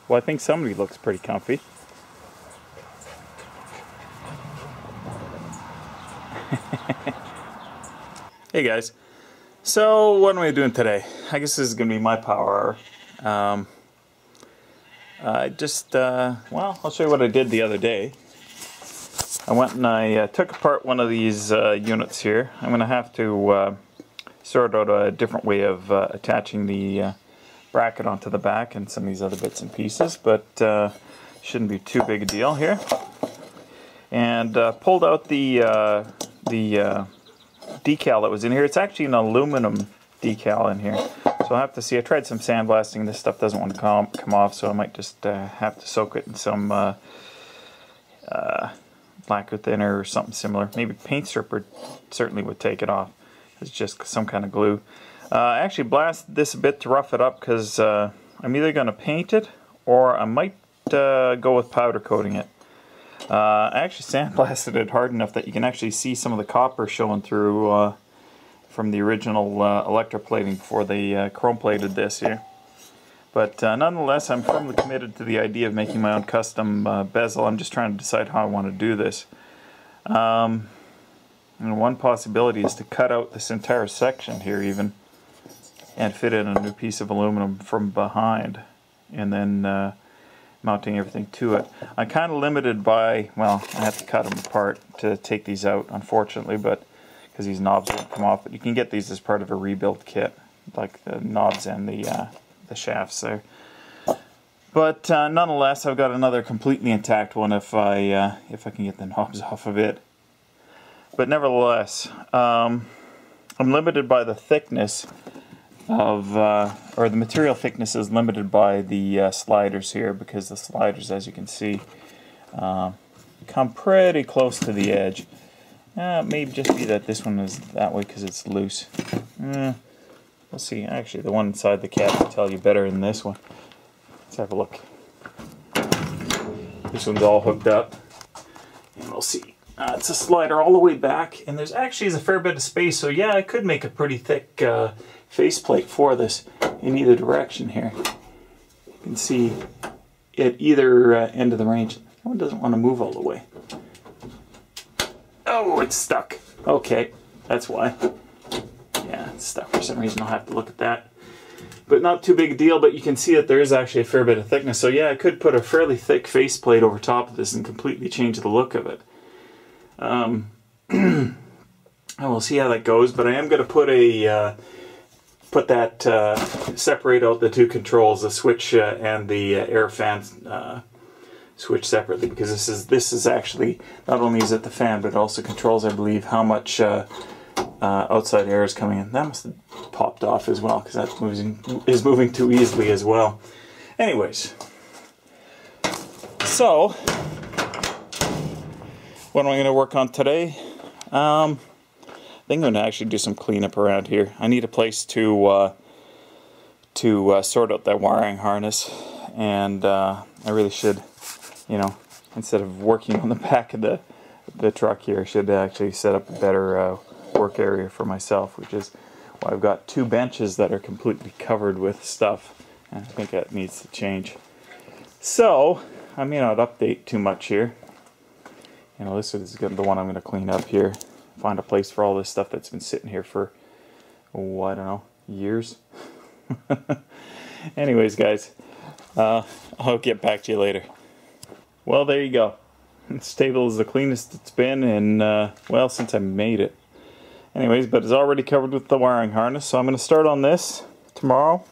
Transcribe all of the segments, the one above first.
Well, I think somebody looks pretty comfy. Hey guys, so what am I doing today? I guess this is going to be my power hour. Well, I'll show you what I did the other day. I went and I took apart one of these units here. I'm going to have to sort out a different way of attaching the bracket onto the back and some of these other bits and pieces, but shouldn't be too big a deal here. And pulled out the decal that was in here. It's actually an aluminum decal in here, so I'll have to see. I tried some sandblasting. This stuff doesn't want to come off, so I might just have to soak it in some lacquer thinner or something similar. Maybe paint stripper certainly would take it off. It's just some kind of glue. I actually blasted this a bit to rough it up because I'm either going to paint it or I might go with powder coating it. I actually sandblasted it hard enough that you can actually see some of the copper showing through from the original electroplating before they chrome plated this here. But nonetheless, I'm firmly committed to the idea of making my own custom bezel. I'm just trying to decide how I want to do this. And one possibility is to cut out this entire section here even and fit in a new piece of aluminum from behind, and then mounting everything to it. I'm kind of limited by, well, I have to cut them apart to take these out, unfortunately, but because these knobs won't come off. But you can get these as part of a rebuild kit, like the knobs and the shafts there. But nonetheless, I've got another completely intact one if I can get the knobs off of it. But nevertheless, I'm limited by the thickness of, or the material thickness is limited by the sliders here, because the sliders, as you can see, come pretty close to the edge. It may just be that this one is that way because it's loose. We'll see. Actually, the one inside the cap will tell you better than this one. Let's have a look. This one's all hooked up, and we'll see. It's a slider all the way back, and there's actually a fair bit of space, so yeah, I could make a pretty thick faceplate for this in either direction here. You can see at either end of the range. That one doesn't want to move all the way. Oh, it's stuck. Okay, that's why. Yeah, it's stuck for some reason. I'll have to look at that. But not too big a deal, but you can see that there is actually a fair bit of thickness. So yeah, I could put a fairly thick faceplate over top of this and completely change the look of it. And we'll see how that goes, but I am going to put separate out the two controls, the switch and the air fan switch separately, because this is actually, not only is it the fan, but it also controls, I believe, how much outside air is coming in. That must have popped off as well, because that is moving too easily as well. Anyways, so what am I going to work on today? I think I'm going to actually do some cleanup around here. I need a place to sort out that wiring harness, and I really should, you know, instead of working on the back of the truck here, I should actually set up a better work area for myself, which is why I've got two benches that are completely covered with stuff, and I think that needs to change. So I may not update too much here. You know, this is the one I'm going to clean up here. Find a place for all this stuff that's been sitting here for, oh, I don't know, years. Anyways, guys, I'll get back to you later. Well, there you go. This table is the cleanest it's been in, well, since I made it. Anyways, but it's already covered with the wiring harness, so I'm going to start on this tomorrow.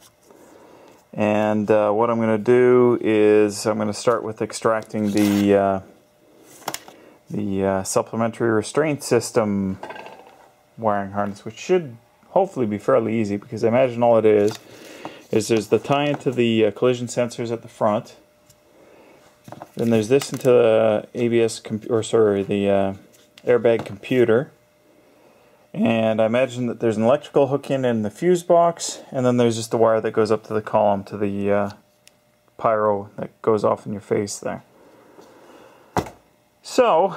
And what I'm going to do is I'm going to start with extracting the supplementary restraint system wiring harness, which should hopefully be fairly easy, because I imagine all it is there's the tie into the collision sensors at the front, then there's this into the the airbag computer, and I imagine that there's an electrical hook in the fuse box, and then there's just a wire that goes up to the column to the pyro that goes off in your face there. So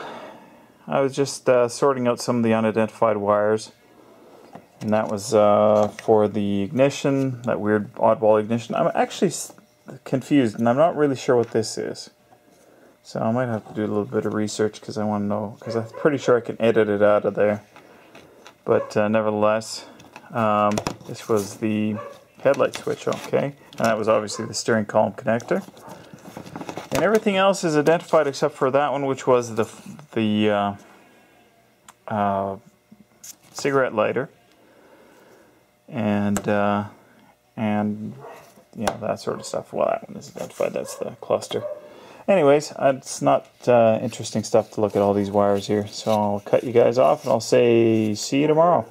I was just sorting out some of the unidentified wires, and that was for the ignition, that weird oddball ignition. I'm actually confused, and I'm not really sure what this is. So I might have to do a little bit of research because I want to know, because I'm pretty sure I can edit it out of there. But nevertheless, this was the headlight switch, okay? And that was obviously the steering column connector. And everything else is identified except for that one, which was the cigarette lighter. And yeah, that sort of stuff. Well, that one is identified. That's the cluster. Anyways, it's not interesting stuff to look at all these wires here. So I'll cut you guys off and I'll say see you tomorrow.